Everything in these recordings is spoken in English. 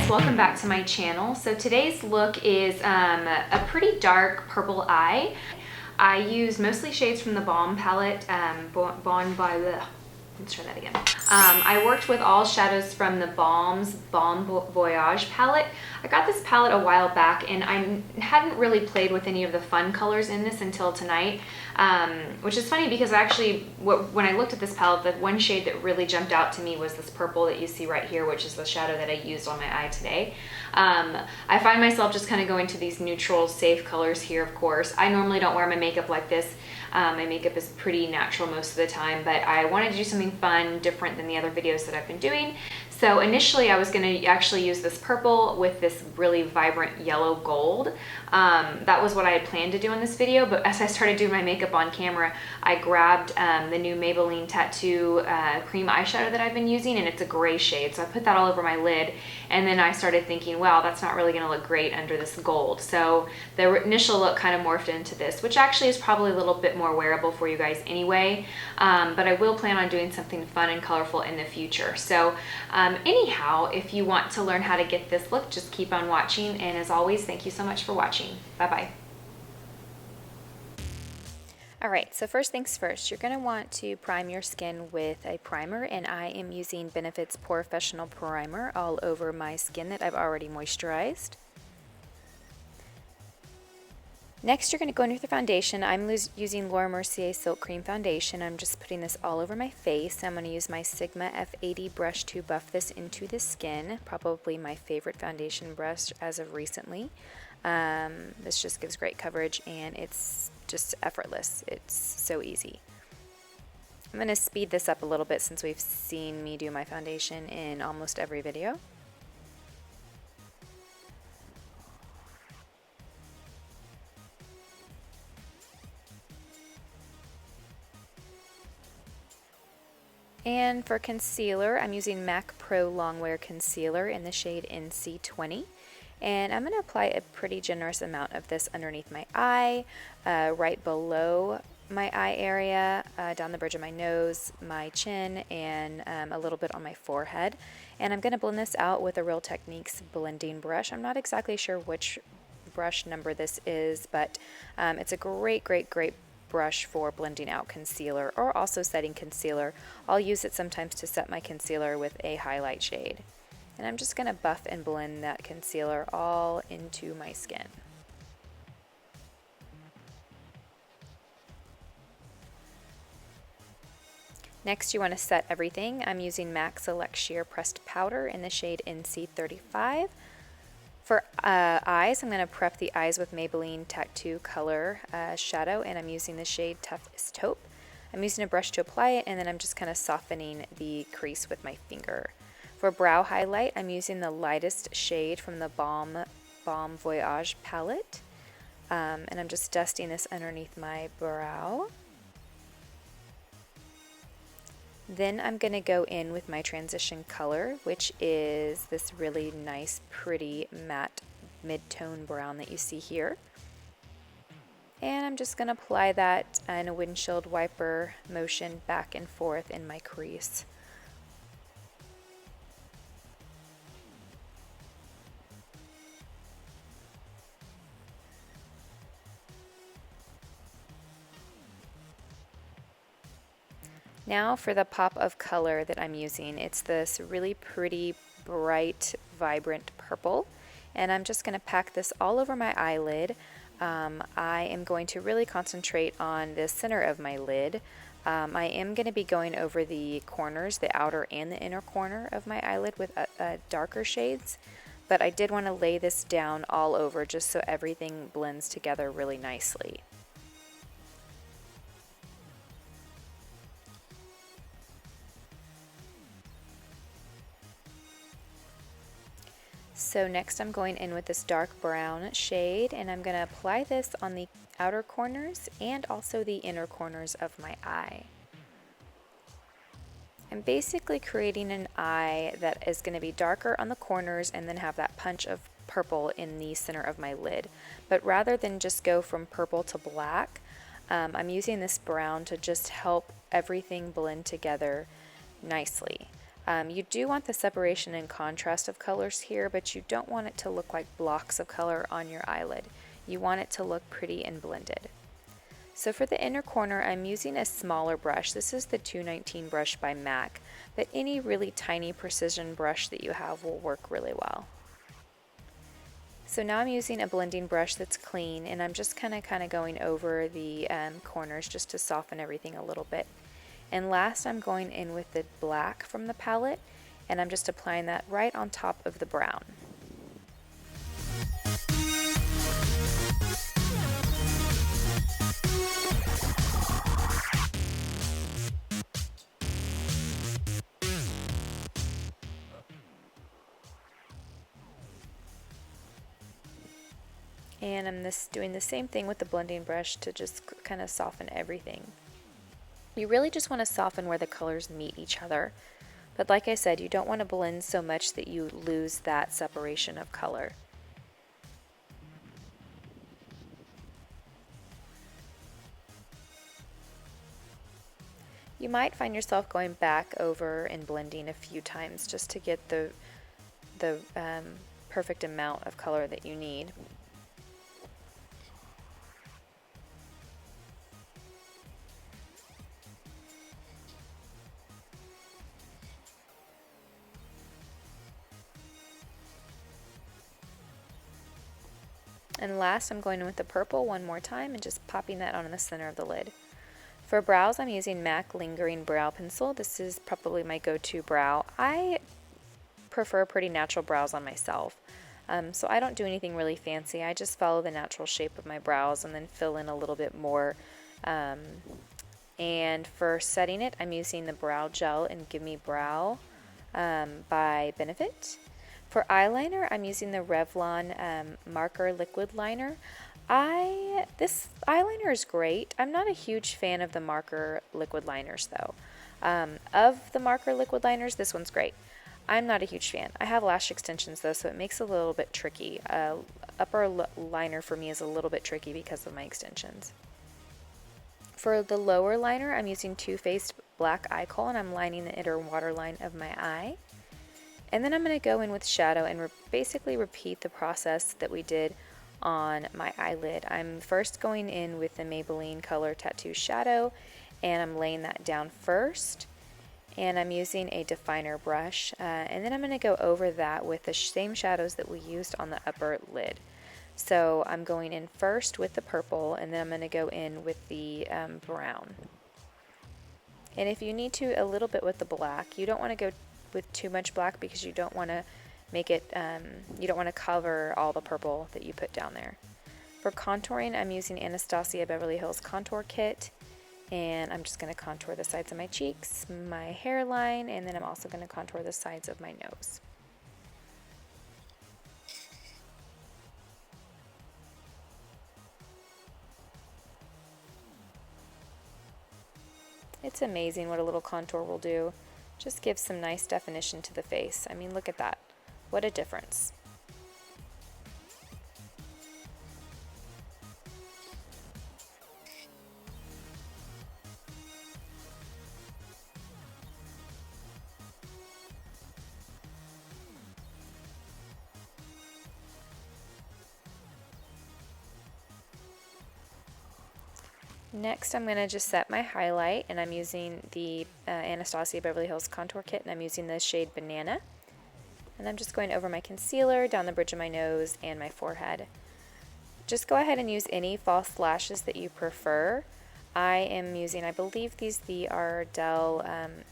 guys, welcome back to my channel. So today's look is a pretty dark purple eye. I use mostly shades from the Balm Palette, let's try that again. I worked with all shadows from the Balm's Balm Voyage palette. I got this palette a while back and I hadn't really played with any of the fun colors in this until tonight, which is funny because actually when I looked at this palette, the one shade that really jumped out to me was this purple that you see right here, which is the shadow that I used on my eye today. I find myself just kind of going to these neutral, safe colors here, of course. I normally don't wear my makeup like this. My makeup is pretty natural most of the time, but I wanted to do something fun, different than the other videos that I've been doing. So initially I was going to actually use this purple with this really vibrant yellow gold. That was what I had planned to do in this video, but as I started doing my makeup on camera, I grabbed the new Maybelline Tattoo Cream eyeshadow that I've been using, and it's a gray shade. So I put that all over my lid, and then I started thinking, wow, that's not really going to look great under this gold. So the initial look kind of morphed into this, which actually is probably a little bit more wearable for you guys anyway, but I will plan on doing something fun and colorful in the future. So anyhow, if you want to learn how to get this look, just keep on watching, and as always, thank you so much for watching. Bye-bye. Alright, so first things first, you're going to want to prime your skin with a primer, and I am using Benefit's Porefessional primer all over my skin that I've already moisturized. Next, you're going to go in with your foundation. I'm using Laura Mercier Silk Cream Foundation. I'm just putting this all over my face. I'm going to use my Sigma F80 brush to buff this into the skin. Probably my favorite foundation brush as of recently. This just gives great coverage and it's just effortless. It's so easy. I'm going to speed this up a little bit since we've seen me do my foundation in almost every video. And for concealer, I'm using MAC Prolongwear Concealer in the shade NC20. And I'm going to apply a pretty generous amount of this underneath my eye, right below my eye area, down the bridge of my nose, my chin, and a little bit on my forehead. And I'm going to blend this out with a Real Techniques blending brush. I'm not exactly sure which brush number this is, but it's a great brush for blending out concealer or also setting concealer. I'll use it sometimes to set my concealer with a highlight shade. And I'm just going to buff and blend that concealer all into my skin. Next, you want to set everything. I'm using MAC Select Sheer Pressed Powder in the shade NC35. For eyes, I'm going to prep the eyes with Maybelline Tattoo Color Shadow, and I'm using the shade Tough as Taupe. I'm using a brush to apply it, and then I'm just kind of softening the crease with my finger. For brow highlight, I'm using the lightest shade from the Balm Voyage palette, and I'm just dusting this underneath my brow. Then I'm going to go in with my transition color, which is this really nice, pretty matte mid-tone brown that you see here. And I'm just going to apply that in a windshield wiper motion back and forth in my crease. Now for the pop of color that I'm using, it's this really pretty, bright, vibrant purple, and I'm just going to pack this all over my eyelid. I am going to really concentrate on the center of my lid. I am going to be going over the corners, the outer and the inner corner of my eyelid with darker shades, but I did want to lay this down all over just so everything blends together really nicely. So next I'm going in with this dark brown shade, and I'm going to apply this on the outer corners and also the inner corners of my eye. I'm basically creating an eye that is going to be darker on the corners and then have that punch of purple in the center of my lid. But rather than just go from purple to black, I'm using this brown to just help everything blend together nicely. You do want the separation and contrast of colors here, but you don't want it to look like blocks of color on your eyelid. You want it to look pretty and blended. So for the inner corner, I'm using a smaller brush. This is the 219 brush by MAC, but any really tiny precision brush that you have will work really well. So now I'm using a blending brush that's clean, and I'm just kind of going over the corners just to soften everything a little bit. And last, I'm going in with the black from the palette, and I'm just applying that right on top of the brown. And I'm doing the same thing with the blending brush to just kind of soften everything. You really just want to soften where the colors meet each other. But like I said, you don't want to blend so much that you lose that separation of color. You might find yourself going back over and blending a few times just to get the perfect amount of color that you need. And last, I'm going in with the purple one more time and just popping that on in the center of the lid. For brows, I'm using MAC Lingering Brow Pencil. This is probably my go-to brow. I prefer pretty natural brows on myself, so I don't do anything really fancy. I just follow the natural shape of my brows and then fill in a little bit more. And for setting it, I'm using the Brow Gel in Gimme Brow by Benefit. For eyeliner, I'm using the Revlon Marker Liquid Liner. This eyeliner is great. I'm not a huge fan of the marker liquid liners though. Of the marker liquid liners, this one's great. I'm not a huge fan. I have lash extensions though, so it makes it a little bit tricky. Upper liner for me is a little bit tricky because of my extensions. For the lower liner, I'm using Too Faced Black Eye Kohl, and I'm lining the inner waterline of my eye. And then I'm going to go in with shadow and basically repeat the process that we did on my eyelid. I'm first going in with the Maybelline Color Tattoo Shadow, and I'm laying that down first. And I'm using a definer brush, and then I'm going to go over that with the same shadows that we used on the upper lid. So I'm going in first with the purple, and then I'm going to go in with the brown. And if you need to, a little bit with the black. You don't want to go with too much black because you don't want to make it, you don't want to cover all the purple that you put down there. For contouring, I'm using Anastacia Beverly Hills Contour Kit, and I'm just going to contour the sides of my cheeks, my hairline, and then I'm also going to contour the sides of my nose. It's amazing what a little contour will do. Just gives some nice definition to the face. I mean, look at that. What a difference. Next, I'm going to just set my highlight, and I'm using the Anastacia Beverly Hills Contour Kit, and I'm using the shade Banana. And I'm just going over my concealer, down the bridge of my nose, and my forehead. Just go ahead and use any false lashes that you prefer. I am using, I believe these the Ardell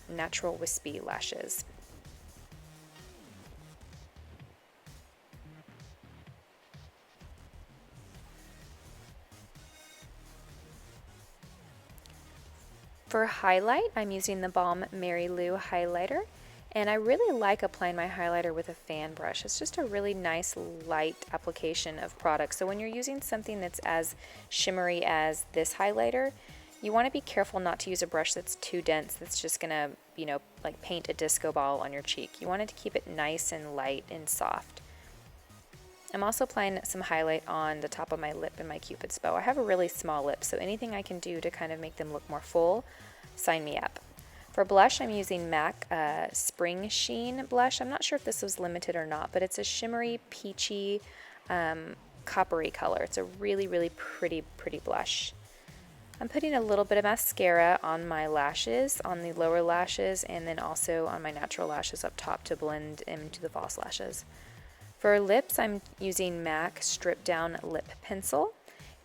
Natural Wispy Lashes. For highlight, I'm using the Balm Marilou highlighter, and I really like applying my highlighter with a fan brush. It's just a really nice light application of product. So when you're using something that's as shimmery as this highlighter, you want to be careful not to use a brush that's too dense, that's just gonna, you know, like paint a disco ball on your cheek. You want it to keep it nice and light and soft. I'm also applying some highlight on the top of my lip and my Cupid's bow. I have a really small lip, so anything I can do to kind of make them look more full, sign me up. For blush, I'm using MAC Springsheen Blush. I'm not sure if this was limited or not, but it's a shimmery, peachy, coppery color. It's a really, really pretty blush. I'm putting a little bit of mascara on my lashes, on the lower lashes, and then also on my natural lashes up top to blend into the false lashes. For lips, I'm using MAC Stripdown Lip Pencil,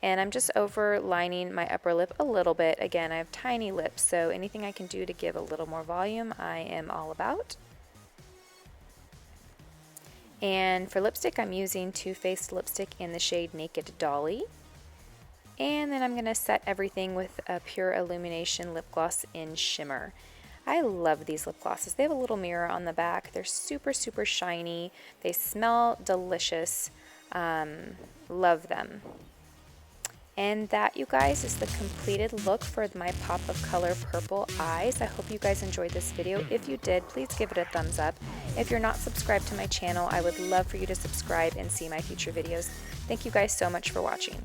and I'm just overlining my upper lip a little bit. Again, I have tiny lips, so anything I can do to give a little more volume, I am all about. And for lipstick, I'm using Too Faced lipstick in the shade Naked Dolly. And then I'm going to set everything with a Pure Illumination lip gloss in Shimmer. I love these lip glosses. They have a little mirror on the back. They're super shiny. They smell delicious. Love them. And that, you guys, is the completed look for my Pop of Color Purple Eyes. I hope you guys enjoyed this video. If you did, please give it a thumbs up. If you're not subscribed to my channel, I would love for you to subscribe and see my future videos. Thank you guys so much for watching.